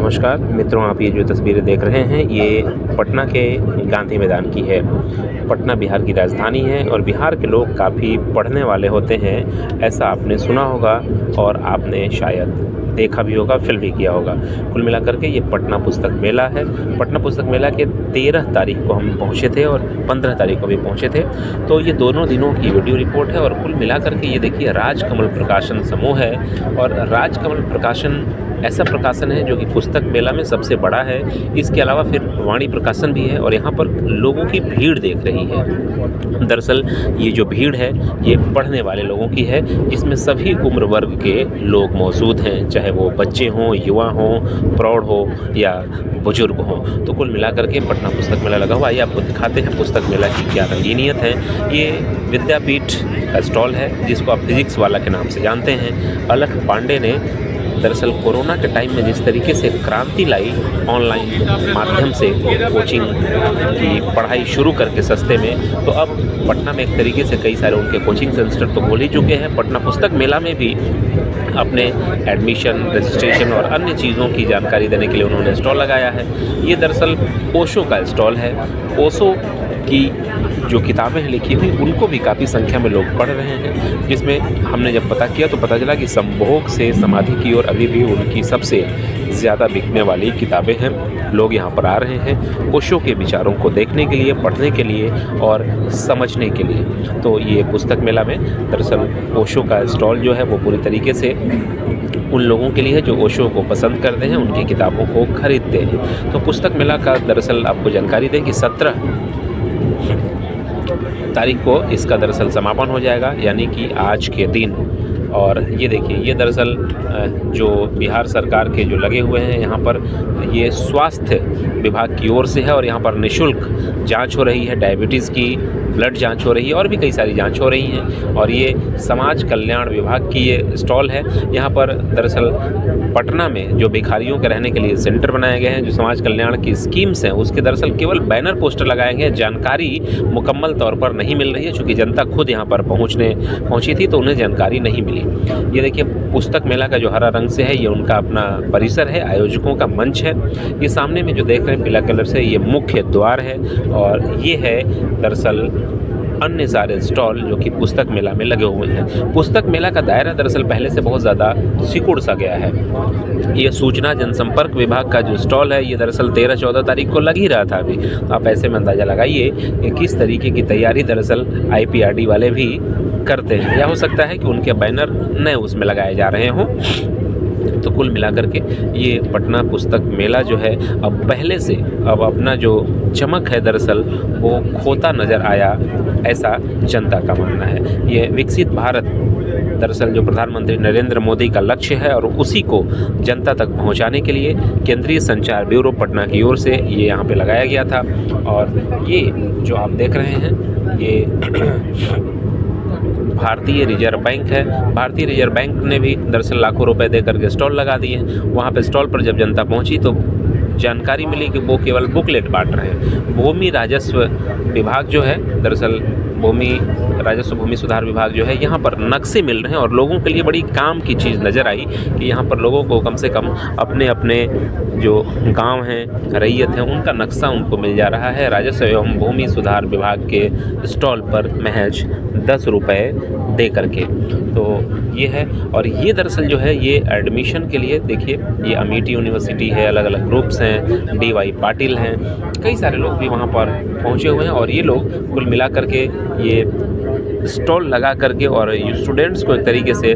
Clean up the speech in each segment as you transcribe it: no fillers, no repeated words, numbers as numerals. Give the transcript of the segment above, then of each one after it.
नमस्कार मित्रों, आप ये जो तस्वीरें देख रहे हैं ये पटना के गांधी मैदान की है। पटना बिहार की राजधानी है और बिहार के लोग काफ़ी पढ़ने वाले होते हैं, ऐसा आपने सुना होगा और आपने शायद देखा भी होगा, फ़ील भी किया होगा। कुल मिलाकर के ये पटना पुस्तक मेला है। पटना पुस्तक मेला के 13 तारीख को हम पहुँचे थे और 15 तारीख को भी पहुँचे थे। तो ये दोनों दिनों की वीडियो रिपोर्ट है और कुल मिलाकर के ये देखिए राजकमल प्रकाशन समूह है। और राजकमल प्रकाशन ऐसा प्रकाशन है जो कि पुस्तक मेला में सबसे बड़ा है। इसके अलावा फिर वाणी प्रकाशन भी है और यहाँ पर लोगों की भीड़ देख रही है। दरअसल ये जो भीड़ है ये पढ़ने वाले लोगों की है, जिसमें सभी उम्र वर्ग के लोग मौजूद हैं, चाहे वो बच्चे हों, युवा हों, प्रौढ़ हो या बुजुर्ग हों। तो कुल मिलाकर के पटना पुस्तक मेला लगा हुआ। आइए आपको दिखाते हैं पुस्तक मेला की क्या रंगीनियत है। ये विद्यापीठ का स्टॉल है जिसको आप फिजिक्स वाला के नाम से जानते हैं। अलख पांडे ने दरअसल कोरोना के टाइम में जिस तरीके से क्रांति लाई, ऑनलाइन माध्यम से कोचिंग की पढ़ाई शुरू करके सस्ते में, तो अब पटना में एक तरीके से कई सारे उनके कोचिंग सेंटर तो खोल ही चुके हैं। पटना पुस्तक मेला में भी अपने एडमिशन, रजिस्ट्रेशन और अन्य चीज़ों की जानकारी देने के लिए उन्होंने स्टॉल लगाया है। ये दरअसल ओशो का स्टॉल है। ओशो की जो किताबें हैं लिखी हुई उनको भी काफ़ी संख्या में लोग पढ़ रहे हैं, जिसमें हमने जब पता किया तो पता चला कि संभोग से समाधि की ओर अभी भी उनकी सबसे ज़्यादा बिकने वाली किताबें हैं। लोग यहाँ पर आ रहे हैं ओशो के विचारों को देखने के लिए, पढ़ने के लिए और समझने के लिए। तो ये पुस्तक मेला में दरअसल ओशो का स्टॉल जो है वो पूरी तरीके से उन लोगों के लिए जो ओशो को पसंद करते हैं, उनकी किताबों को खरीदते हैं। तो पुस्तक मेला का दरअसल आपको जानकारी दें कि 17 तारीख को इसका दरअसल समापन हो जाएगा, यानी कि आज के दिन। और ये देखिए, ये दरअसल जो बिहार सरकार के जो लगे हुए हैं यहाँ पर, ये स्वास्थ्य विभाग की ओर से है और यहाँ पर निःशुल्क जांच हो रही है, डायबिटीज़ की ब्लड जांच हो रही है और भी कई सारी जांच हो रही हैं। और ये समाज कल्याण विभाग की ये स्टॉल है। यहाँ पर दरअसल पटना में जो भिखारियों के रहने के लिए सेंटर बनाए गए हैं, जो समाज कल्याण की स्कीम्स हैं उसके दरअसल केवल बैनर पोस्टर लगाए गए हैं। जानकारी मुकम्मल तौर पर नहीं मिल रही है, चूँकि जनता खुद यहाँ पर पहुँची थी तो उन्हें जानकारी नहीं मिली। ये देखिए पुस्तक मेला का जो हरा रंग से है ये उनका अपना परिसर है, आयोजकों का मंच है। ये सामने में जो देख रहे हैं पीला कलर से, ये मुख्य द्वार है। और ये है दरअसल अन्य सारे स्टॉल जो कि पुस्तक मेला में लगे हुए हैं। पुस्तक मेला का दायरा दरअसल पहले से बहुत ज़्यादा सिकुड़ सा गया है। ये सूचना जनसंपर्क विभाग का जो स्टॉल है ये दरअसल 13-14 तारीख को लग ही रहा था अभी। तो आप ऐसे में अंदाज़ा लगाइए कि किस तरीके की तैयारी दरअसल IPRD वाले भी करते हैं, या हो सकता है कि उनके बैनर नए उसमें लगाए जा रहे हों। तो कुल मिलाकर के ये पटना पुस्तक मेला जो है अब पहले से अब अपना जो चमक है दरअसल वो खोता नज़र आया, ऐसा जनता का मानना है। ये विकसित भारत दरअसल जो प्रधानमंत्री नरेंद्र मोदी का लक्ष्य है और उसी को जनता तक पहुंचाने के लिए केंद्रीय संचार ब्यूरो पटना की ओर से ये यहाँ पे लगाया गया था। और ये जो आप देख रहे हैं ये भारतीय रिजर्व बैंक है। भारतीय रिजर्व बैंक ने भी दरअसल लाखों रुपए दे करके स्टॉल लगा दिए हैं। वहाँ पे स्टॉल पर जब जनता पहुँची तो जानकारी मिली कि वो केवल बुकलेट बांट रहे हैं। भूमि राजस्व विभाग जो है दरअसल भूमि सुधार विभाग जो है यहाँ पर नक्शे मिल रहे हैं और लोगों के लिए बड़ी काम की चीज़ नज़र आई कि यहाँ पर लोगों को कम से कम अपने अपने जो गांव हैं, रैयत हैं, उनका नक्शा उनको मिल जा रहा है राजस्व एवं भूमि सुधार विभाग के स्टॉल पर महज 10 रुपये दे करके। तो ये है। और ये दरअसल जो है ये एडमिशन के लिए देखिए, ये अमेठी यूनिवर्सिटी है, अलग अलग ग्रुप्स हैं, DY पाटिल हैं, कई सारे लोग भी वहाँ पर पहुँचे हुए हैं। और ये लोग कुल मिला करके ये स्टॉल लगा करके और स्टूडेंट्स को एक तरीके से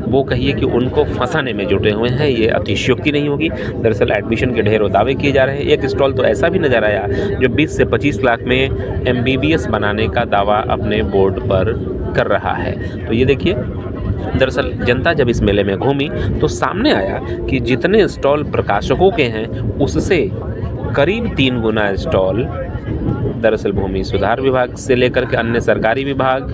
वो कहिए कि उनको फंसाने में जुटे हुए हैं, ये अतिशयोक्ति नहीं होगी। दरअसल एडमिशन के ढेरों दावे किए जा रहे हैं। एक स्टॉल तो ऐसा भी नज़र आया जो 20 से 25 लाख में MBBS बनाने का दावा अपने बोर्ड पर कर रहा है। तो ये देखिए दरअसल जनता जब इस मेले में घूमी तो सामने आया कि जितने स्टॉल प्रकाशकों के हैं उससे करीब 3 गुना स्टॉल दरअसल भूमि सुधार विभाग से लेकर के अन्य सरकारी विभाग,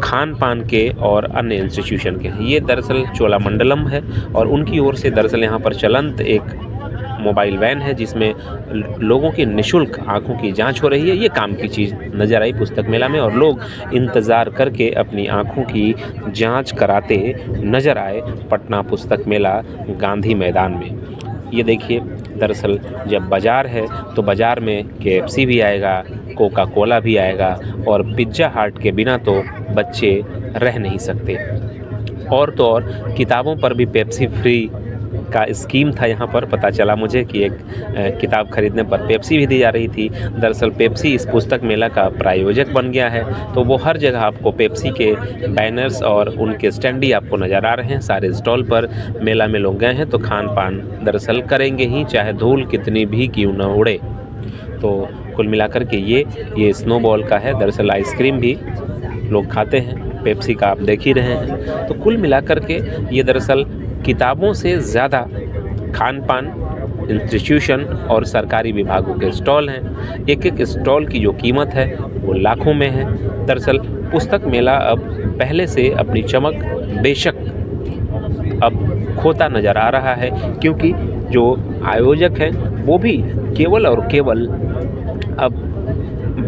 खान पान के और अन्य इंस्टीट्यूशन के हैं। ये दरअसल चोलामंडलम है और उनकी ओर से दरअसल यहाँ पर चलंत एक मोबाइल वैन है जिसमें लोगों की निःशुल्क आँखों की जांच हो रही है। ये काम की चीज़ नज़र आई पुस्तक मेला में और लोग इंतज़ार करके अपनी आँखों की जांच कराते नज़र आए पटना पुस्तक मेला गांधी मैदान में। ये देखिए, दरअसल जब बाज़ार है तो बाज़ार में KFC भी आएगा, कोका कोला भी आएगा और पिज़्ज़ा हट के बिना तो बच्चे रह नहीं सकते। और तो और किताबों पर भी पेप्सी फ्री का स्कीम था यहाँ पर। पता चला मुझे कि एक किताब खरीदने पर पेप्सी भी दी जा रही थी। दरअसल पेप्सी इस पुस्तक मेला का प्रायोजक बन गया है, तो वो हर जगह आपको पेप्सी के बैनर्स और उनके स्टैंड ही आपको नज़र आ रहे हैं। सारे स्टॉल पर मेला में लोग गए हैं तो खान पान दरअसल करेंगे ही, चाहे धूल कितनी भी क्यों न उड़े। तो कुल मिलाकर के ये स्नोबॉल का है। दरअसल आइसक्रीम भी लोग खाते हैं, पेप्सी का आप देख ही रहे हैं। तो कुल मिलाकर के ये दरअसल किताबों से ज़्यादा खान पान, इंस्टीट्यूशन और सरकारी विभागों के स्टॉल हैं। एक एक स्टॉल की जो कीमत है वो लाखों में है। दरअसल पुस्तक मेला अब पहले से अपनी चमक बेशक अब खोता नज़र आ रहा है, क्योंकि जो आयोजक हैं वो भी केवल और केवल अब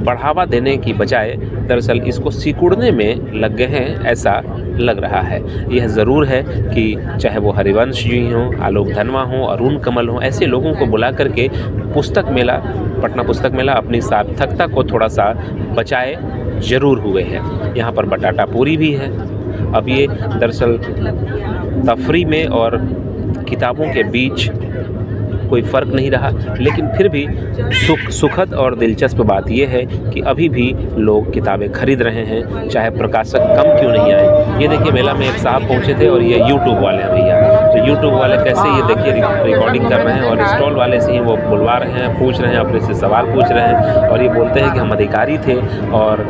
बढ़ावा देने की बजाय दरअसल इसको सिकुड़ने में लग गए हैं, ऐसा लग रहा है। यह ज़रूर है कि चाहे वो हरिवंश जी हों, आलोक धनवा हों, अरुण कमल हों, ऐसे लोगों को बुला करके पुस्तक मेला, पटना पुस्तक मेला अपनी सार्थकता को थोड़ा सा बचाए ज़रूर हुए हैं। यहाँ पर बटाटा पूरी भी है। अब ये दरअसल तफरी में और किताबों के बीच कोई फ़र्क नहीं रहा, लेकिन फिर भी सुखद और दिलचस्प बात यह है कि अभी भी लोग किताबें खरीद रहे हैं, चाहे प्रकाशक कम क्यों नहीं आए। ये देखिए, मेला में एक साहब पहुंचे थे और ये यूट्यूब वाले हैं भैया। तो यूट्यूब वाले कैसे, ये देखिए रिकॉर्डिंग कर रहे हैं और स्टॉल वाले से ही वो बुलवा रहे हैं, पूछ रहे हैं, अपने से सवाल पूछ रहे हैं और ये बोलते हैं कि हम अधिकारी थे और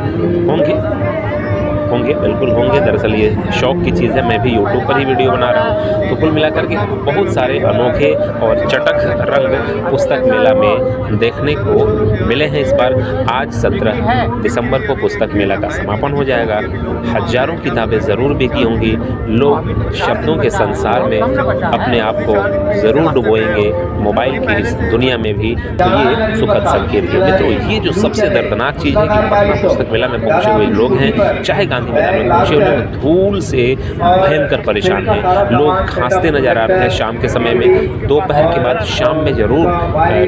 होंगे, बिल्कुल होंगे। दरअसल ये शौक़ की चीज़ है, मैं भी यूट्यूब पर ही वीडियो बना रहा हूँ। तो कुल मिलाकर के बहुत सारे अनोखे और चटक रंग पुस्तक मेला में देखने को मिले हैं इस बार। आज 17 दिसंबर को पुस्तक मेला का समापन हो जाएगा। हज़ारों किताबें ज़रूर बिकी होंगी। लोग शब्दों के संसार में अपने आप को ज़रूर डुबोएंगे, मोबाइल की इस दुनिया में भी। तो ये सुखद संकेत है मित्रों। ये जो सबसे दर्दनाक चीज़ है कि पटना पुस्तक मेला में पहुँचे हुए लोग हैं, चाहे गांधी मैदान में पहुंचे हुए लोग धूल से भयंकर परेशान हैं। लोग खांसते नजर आ रहे हैं शाम के समय में। दोपहर के बाद शाम में ज़रूर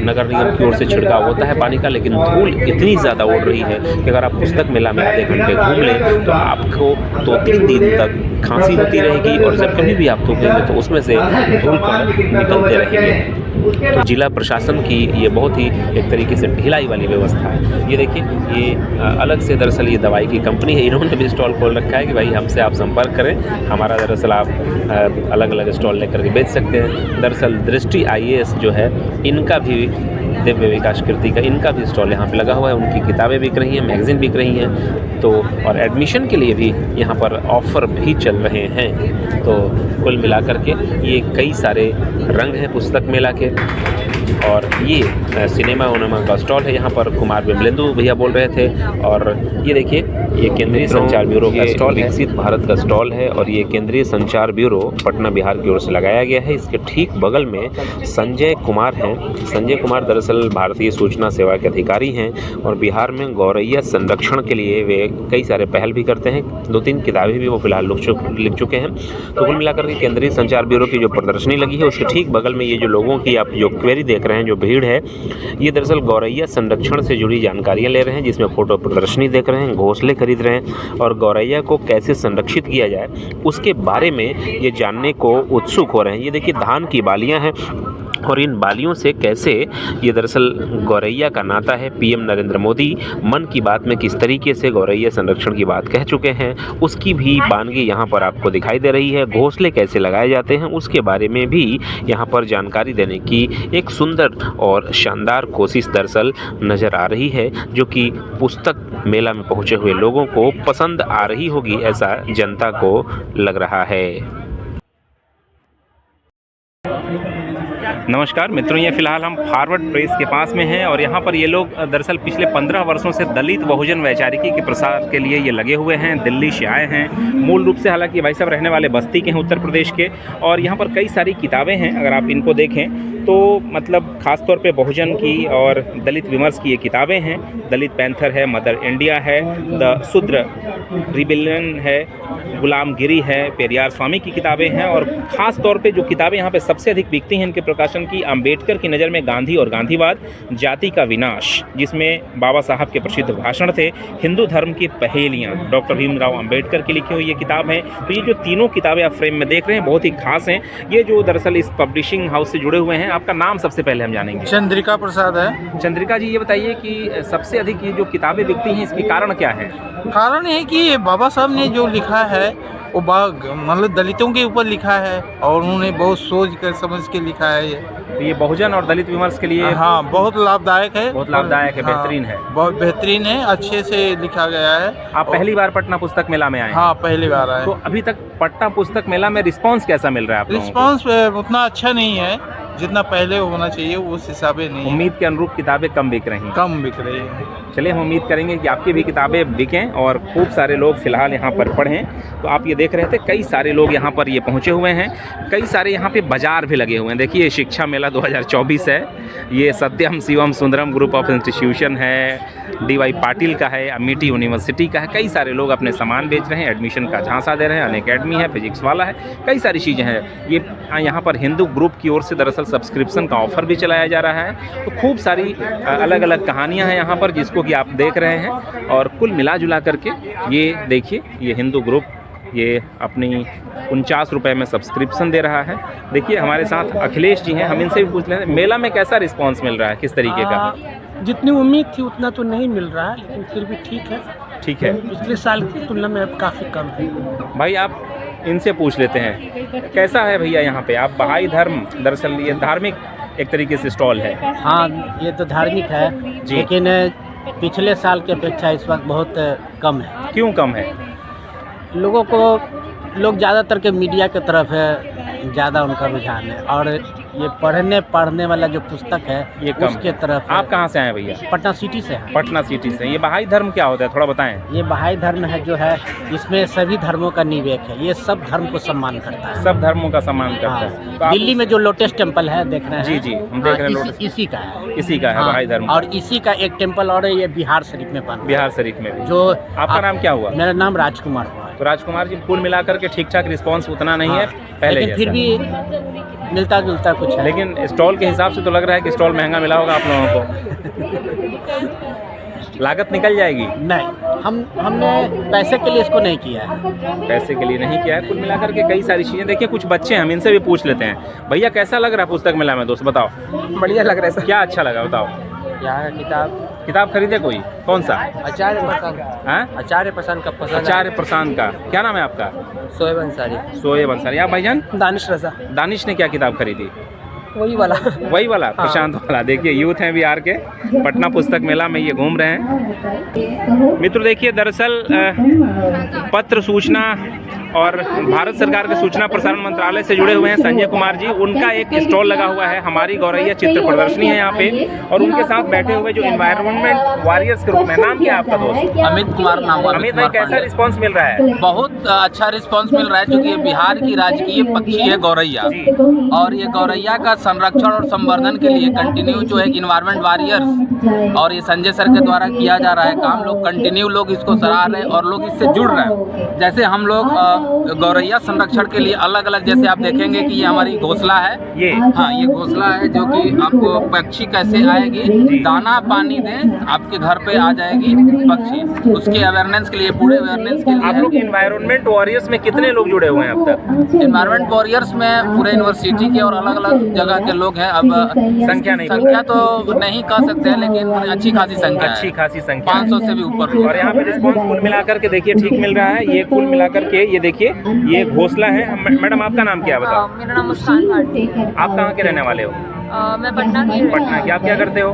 नगर निगम की ओर से छिड़काव होता है पानी का, लेकिन धूल इतनी ज़्यादा उड़ रही है कि अगर आप पुस्तक मेला में आधे घंटे घूम लें तो आपको 2-3 दिन तक खांसी होती रहेगी और जब कभी भी आप थूकेंगे तो उसमें से धूल कण निकलते रहेंगे। तो जिला प्रशासन की ये बहुत ही एक तरीके से ढिलाई वाली व्यवस्था है। ये देखिए, ये अलग से दरअसल ये दवाई की कंपनी है, इन्होंने भी स्टॉल खोल रखा है कि भाई हमसे आप संपर्क करें, हमारा दरअसल आप अलग अलग स्टॉल लेकर के बेच सकते हैं। दरअसल दृष्टि IAS जो है, इनका भी दिव्य विकास कीर्ति का इनका भी स्टॉल यहाँ पे लगा हुआ है। उनकी किताबें बिक रही हैं, मैगज़ीन बिक रही हैं। तो और एडमिशन के लिए भी यहाँ पर ऑफ़र भी चल रहे हैं। तो कुल मिलाकर के ये कई सारे रंग हैं पुस्तक मेला के। और ये सिनेमा उनेमा का स्टॉल है। यहाँ पर कुमार विमलेंदु भैया बोल रहे थे। और ये देखिए, ये केंद्रीय संचार ब्यूरो का स्टॉल है, विकसित भारत का स्टॉल है और ये केंद्रीय संचार ब्यूरो पटना बिहार की ओर से लगाया गया है। इसके ठीक बगल में संजय कुमार हैं। संजय कुमार दरअसल भारतीय सूचना सेवा के अधिकारी हैं और बिहार में गौरैया संरक्षण के लिए वे कई सारे पहल भी करते हैं। 2-3 किताबें भी वो फिलहाल लिख चुके हैं। तो कुल मिलाकर के केंद्रीय संचार ब्यूरो की जो प्रदर्शनी लगी है उसके ठीक बगल में ये जो लोगों की आप जो क्वेरी देख रहे हैं, जो भीड़ है, ये दरअसल गौरैया संरक्षण से जुड़ी जानकारियां ले रहे हैं, जिसमें फोटो प्रदर्शनी देख रहे हैं, घोंसले खरीद रहे हैं और गौरैया को कैसे संरक्षित किया जाए उसके बारे में ये जानने को उत्सुक हो रहे हैं। ये देखिए, धान की बालियां हैं और इन बालियों से कैसे ये दरअसल गौरैया का नाता है। पीएम नरेंद्र मोदी मन की बात में किस तरीके से गौरैया संरक्षण की बात कह चुके हैं, उसकी भी वानगी यहाँ पर आपको दिखाई दे रही है। घोंसले कैसे लगाए जाते हैं उसके बारे में भी यहाँ पर जानकारी देने की एक सुंदर और शानदार कोशिश दरअसल नज़र आ रही है, जो कि पुस्तक मेला में पहुँचे हुए लोगों को पसंद आ रही होगी, ऐसा जनता को लग रहा है। नमस्कार मित्रों, ये फ़िलहाल हम फॉरवर्ड प्रेस के पास में हैं और यहाँ पर ये लोग दरअसल पिछले 15 वर्षों से दलित बहुजन वैचारिकी के प्रसार के लिए ये लगे हुए हैं। दिल्ली से आए हैं मूल रूप से, हालांकि भाई साहब रहने वाले बस्ती के हैं, उत्तर प्रदेश के। और यहाँ पर कई सारी किताबें हैं, अगर आप इनको देखें तो मतलब ख़ास तौर पे बहुजन की और दलित विमर्श की ये किताबें हैं। दलित पैंथर है, मदर इंडिया है, द शूद्र रिबेलियन है, गुलामगिरी है, पेरियार स्वामी की किताबें हैं। और ख़ास तौर पे जो किताबें यहाँ पे सबसे अधिक बिकती हैं इनके प्रकाशन की, अम्बेडकर की नज़र में गांधी और गांधीवाद, जाति का विनाश, जिसमें बाबा साहब के प्रसिद्ध भाषण थे, हिंदू धर्म की पहेलियाँ, डॉक्टर भीमराव अम्बेडकर की लिखी हुई ये किताब है। तो ये जो तीनों किताबें आप फ्रेम में देख रहे हैं बहुत ही खास हैं। ये जो दरअसल इस पब्लिशिंग हाउस से जुड़े हुए हैं, आपका नाम सबसे पहले हम जानेंगे। चंद्रिका प्रसाद है। चंद्रिका जी, ये बताइए कि सबसे अधिक ये जो किताबें बिकती हैं इसके कारण क्या है? कारण है कि बाबा साहब ने जो लिखा है वो मतलब दलितों के ऊपर लिखा है और उन्होंने बहुत सोच कर समझ के लिखा है ये। तो ये बहुजन और दलित विमर्श के लिए हाँ बहुत लाभदायक है। बहुत लाभदायक है, हाँ, बेहतरीन है। बहुत बेहतरीन है, अच्छे से लिखा गया है। आप पहली बार पटना पुस्तक मेला में आए हैं? हाँ पहली बार आए। तो अभी तक पटना पुस्तक मेला में रिस्पांस कैसा मिल रहा है आप लोगों को? रिस्पांस उतना अच्छा नहीं है जितना पहले होना चाहिए, उस हिसाब से नहीं है। उम्मीद के अनुरूप किताबें कम बिक रही हैं। कम बिक रही है। चलिए, हम उम्मीद करेंगे कि आपकी भी किताबें बिकें और खूब सारे लोग फिलहाल यहाँ पर पढ़ें। तो आप ये देख रहे थे कई सारे लोग यहाँ पर ये पहुँचे हुए हैं, कई सारे यहाँ पे बाजार भी लगे हुए हैं। देखिए, शिक्षा मेला 2024 है, ये Satyam Shivam Sundaram group of institution है, DY पाटिल का है, अमेठी यूनिवर्सिटी का है। कई सारे लोग अपने सामान बेच रहे हैं, एडमिशन का झांसा दे रहे हैं, अनअकैडमी है, फिजिक्स वाला है, कई सारी चीज़ें हैं। ये यहाँ पर हिंदू ग्रुप की ओर से दरअसल सब्सक्रिप्शन का ऑफ़र भी चलाया जा रहा है। तो खूब सारी अलग अलग कहानियाँ हैं यहाँ पर जिसको कि आप देख रहे हैं। और कुल मिला जुला करके ये देखिए, ये हिंदू ग्रुप ये अपनी 49 रुपये में सब्सक्रिप्शन दे रहा है। देखिए, हमारे साथ अखिलेश जी हैं, हम इनसे भी पूछ लेते हैं मेला में कैसा रिस्पांस मिल रहा है, किस तरीके का? जितनी उम्मीद थी उतना तो नहीं मिल रहा है, लेकिन फिर भी ठीक है। ठीक है, पिछले साल की तुलना में अब काफ़ी कम है। भाई आप इनसे पूछ लेते हैं कैसा है भैया यहाँ पे? आप बहाई धर्म, दरअसल ये धार्मिक एक तरीके से स्टॉल है। हाँ, ये तो धार्मिक है, लेकिन पिछले साल की अपेक्षा इस वक्त बहुत कम है। क्यों कम है? लोग ज़्यादातर के मीडिया की तरफ है, ज़्यादा उनका रुझान है, और ये पढ़ने वाला जो पुस्तक है ये कम उसके तरफ। आप कहाँ से आए भैया? पटना सिटी से है। पटना सिटी से। ये बहाई धर्म क्या होता है, थोड़ा बताएं। ये बहाई धर्म है जो है, इसमें सभी धर्मों का निवेक है, ये सब धर्म को सम्मान करता है, सब धर्मों का सम्मान करता हाँ। है। तो आप दिल्ली में जो लोटस टेम्पल है देख रहे हैं? जी जी, हम देख रहे हैं लोटस। इसी का है। इसी का है हाँ, बहाई धर्म। और इसी का एक टेम्पल और है, ये बिहार शरीफ में बना। बिहार शरीफ में भी। जो आपका नाम क्या हुआ? मेरा नाम राजकुमार हुआ। तो राजकुमार जी, कुल मिलाकर के ठीक ठाक रिस्पांस उतना नहीं है पहले, लेकिन फिर भी मिलता जुलता कुछ है। लेकिन स्टॉल के हिसाब से तो लग रहा है कि स्टॉल महंगा मिला होगा आप लोगों को। लागत निकल जाएगी? नहीं, हमने पैसे के लिए इसको नहीं किया है। पैसे के लिए नहीं किया है, कुल मिलाकर के कई सारी चीज़ें। देखिए, कुछ बच्चे हैं, हम इनसे भी पूछ लेते हैं। भैया कैसा लग रहा है पुस्तक मेला में? दोस्त बताओ। बढ़िया लग रहा है सर। क्या अच्छा लगा बताओ। यहाँ किताब खरीदे कोई? कौन सा? आचार्य प्रशांत। हाँ, आचार्य प्रशांत का पसंद। आचार्य प्रशांत का। क्या नाम है आपका? शोएब अंसारी। शोएब अंसारी। आप भाईजान? दानिश रजा। दानिश ने क्या किताब खरीदी? वही वाला। वही वाला, प्रशांत वाला। देखिए, यूथ हैं बिहार के, पटना पुस्तक मेला में ये घूम रहे हैं। मित्र देखिए, दरअसल पत्र सूचना और भारत सरकार के सूचना प्रसारण मंत्रालय से जुड़े हुए हैं संजय कुमार जी। उनका एक स्टॉल लगा हुआ है, हमारी गौरैया चित्र प्रदर्शनी है यहाँ पे, और उनके साथ बैठे हुए जो एनवायरनमेंट वॉरियर्स के रूप में, नाम क्या है आपका दोस्त? अमित कुमार नाम। अमित भाई, कैसा रिस्पांस मिल रहा है? बहुत अच्छा रिस्पांस मिल रहा है, क्योंकि ये बिहार की राजकीय पक्षी है गौरैया, और ये गौरैया का संरक्षण और संवर्धन के लिए कंटिन्यू जो है इन्वायरमेंट वॉरियर्स और ये संजय सर के द्वारा किया जा रहा है काम। लोग कंटिन्यू लोग इसको सराह रहे हैं और लोग इससे जुड़ रहे हैं। जैसे हम लोग गौरैया संरक्षण के लिए अलग अलग, जैसे आप देखेंगे कि ये हमारी घोंसला है, ये हाँ ये घोंसला है, जो कि आपको पक्षी कैसे आएगी, दाना पानी दें आपके घर पे आ जाएगी पक्षी, उसके अवेयरनेस के लिए, पूरे अवेयरनेस के लिए। आप लोग एनवायरनमेंट वॉरियर्स में कितने लोग जुड़े हुए हैं अब तक? एनवायरमेंट वॉरियर्स में पूरे यूनिवर्सिटी के और अलग अलग जगह के लोग हैं। अब संख्या तो नहीं कह सकते हैं, लेकिन अच्छी खासी संख्या, अच्छी खासी संख्या, 500 से भी ऊपर। और यहाँ पे रिस्पांस कुल मिलाकर के देखिए ठीक मिल रहा है। ये कुल मिलाकर के ये देखिए, ये घोंसला है। मैडम, आपका नाम क्या है बताओ? मेरा नाम मुस्कान भाटी। आप कहाँ के रहने वाले हो? मैं पटना की। पटना की। आप क्या करते हो?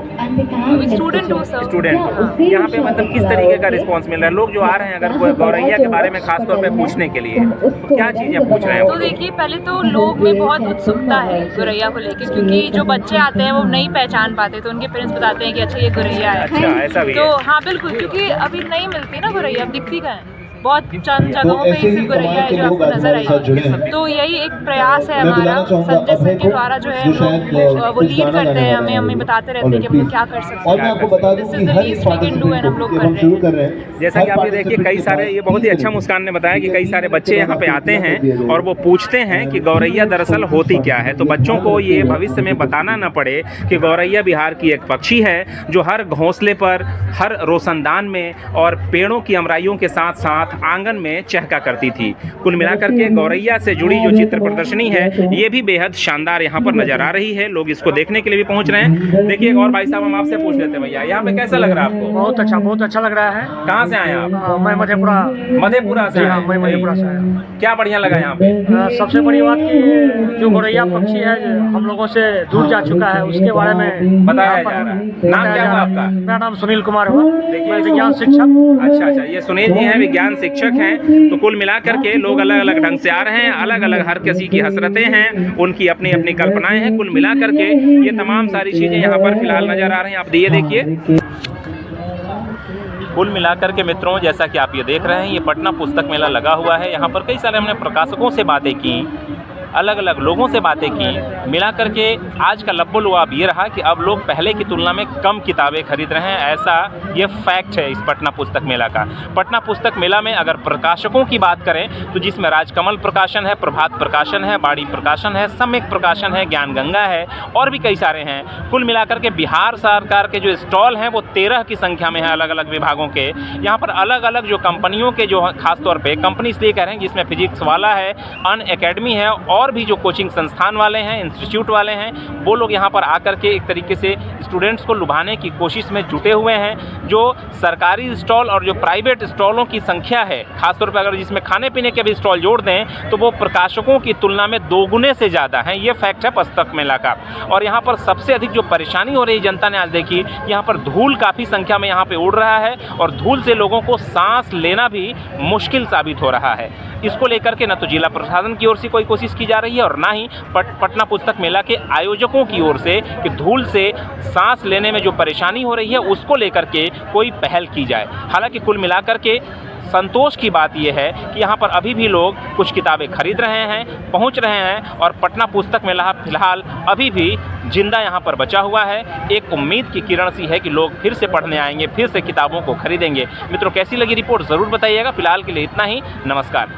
स्टूडेंट हूँ सर। स्टूडेंट हो। यहाँ पे मतलब किस तरीके का रिस्पांस मिल रहा है? लोग जो आ रहे हैं अगर गौरैया के बारे में खास तौर पे पूछने के लिए, तो क्या चीज़ें पूछ रहे हैं? तो देखिए, पहले तो लोग में बहुत उत्सुकता है गौरैया को लेके, क्योंकि जो बच्चे आते हैं वो नहीं पहचान पाते, तो उनके पेरेंट्स बताते हैं कि अच्छा ये गौरैया है। अच्छा, ऐसा भी तो है। हाँ बिल्कुल, क्योंकि अभी नहीं मिलती ना गौरैया, अब दिखती कहाँ है। बहुत चंद जगहों पे ही सिर्फ गौरैया है जो आपको नजर आई। तो यही एक प्रयास है हमारा, संजय सर के द्वारा जो है हम लोग वो लीड करते हैं, हमें बताते रहते हैं कि हम लोग क्या कर सकते हैं। This is the least we can do and हम लोग कर रहे हैं। जैसा कि आप ये देखिए, कई सारे, ये बहुत ही अच्छा मुस्कान ने बताया कि कई सारे बच्चे यहाँ पे आते हैं और वो पूछते हैं कि गौरैया दरअसल होती क्या है। तो बच्चों को ये भविष्य में बताना ना पड़े कि गौरैया बिहार की एक पक्षी है जो हर घोंसले पर, हर रोशनदान में और पेड़ों की अमराइयों के साथ साथ आंगन में चहका करती थी। कुल मिलाकर के गौरैया से जुड़ी जो चित्र प्रदर्शनी है ये भी बेहद शानदार यहाँ पर नजर आ रही है। लोग इसको देखने के लिए भी पहुँच रहे हैं। देखिए एक और भाई साहब हम आपसे पूछ लेते हैं, भैया यहाँ पे कैसा लग रहा है आपको? बहुत अच्छा लग रहा है। कहाँ से आए आप? मैं मधेपुरा से? हाँ, मैं मधेपुरा से आया। क्या बढ़िया लगा यहाँ पे? सबसे बड़ी बात कि जो गौरैया पक्षी है हम लोगों से दूर जा चुका है, उसके बारे में बताया जा रहा है। नाम क्या हुआ आपका? मेरा नाम सुनील कुमार हुआ, देखिए विज्ञान शिक्षक। अच्छा, ये सुनील जी हैं, विज्ञान शिक्षक हैं। तो कुल मिलाकर के लोग अलग अलग ढंग से आ रहे हैं, अलग अलग हर किसी की हसरतें हैं, उनकी अपनी अपनी कल्पनाएं हैं। कुल मिलाकर के ये तमाम सारी चीज़ें यहाँ पर फिलहाल नजर आ रही हैं। आप ये देखिए, कुल मिलाकर के मित्रों, जैसा कि आप ये देख रहे हैं, ये पटना पुस्तक मेला लगा हुआ है। यहाँ पर कई सारे हमने प्रकाशकों से बातें की, अलग अलग लोगों से बातें की। मिला करके आज का लब्बो लुआब ये रहा कि अब लोग पहले की तुलना में कम किताबें खरीद रहे हैं। ऐसा ये फैक्ट है इस पटना पुस्तक मेला का। पटना पुस्तक मेला में अगर प्रकाशकों की बात करें तो जिसमें राजकमल प्रकाशन है, प्रभात प्रकाशन है, बाड़ी प्रकाशन है, सम्यक प्रकाशन है, ज्ञान गंगा है और भी कई सारे हैं। कुल मिलाकर के बिहार सरकार के जो स्टॉल हैं वो 13 की संख्या में है अलग अलग विभागों के। यहाँ पर अलग अलग जो कंपनियों के, जो खासतौर पर कंपनी इसलिए कह रहे हैं जिसमें फिजिक्स वाला है, अन अकेडमी है और भी जो कोचिंग संस्थान वाले हैं, इंस्टीट्यूट वाले हैं, वो लोग यहाँ पर आकर के एक तरीके से स्टूडेंट्स को लुभाने की कोशिश में जुटे हुए हैं। जो सरकारी स्टॉल और जो प्राइवेट स्टॉलों की संख्या है, खासतौर पर अगर जिसमें खाने पीने के भी स्टॉल जोड़ दें तो वो प्रकाशकों की तुलना में 2 गुने से ज़्यादा हैं। ये फैक्ट है पुस्तक मेला का। और यहाँ पर सबसे अधिक जो परेशानी हो रही है जनता ने आज देखी, यहाँ पर धूल काफ़ी संख्या में यहाँ पर उड़ रहा है और धूल से लोगों को सांस लेना भी मुश्किल साबित हो रहा है। इसको लेकर के न तो जिला प्रशासन की ओर से कोई कोशिश की जा रही है और ना ही पटना पुस्तक मेला के आयोजकों की ओर से कि धूल से सांस लेने में जो परेशानी हो रही है उसको लेकर के कोई पहल की जाए। हालांकि कुल मिलाकर के संतोष की बात यह है कि यहाँ पर अभी भी लोग कुछ किताबें खरीद रहे हैं, पहुँच रहे हैं और पटना पुस्तक मेला फिलहाल अभी भी जिंदा यहाँ पर बचा हुआ है। एक उम्मीद की किरण सी है कि लोग फिर से पढ़ने आएंगे, फिर से किताबों को खरीदेंगे। मित्रों, कैसी लगी रिपोर्ट ज़रूर बताइएगा। फिलहाल के लिए इतना ही। नमस्कार।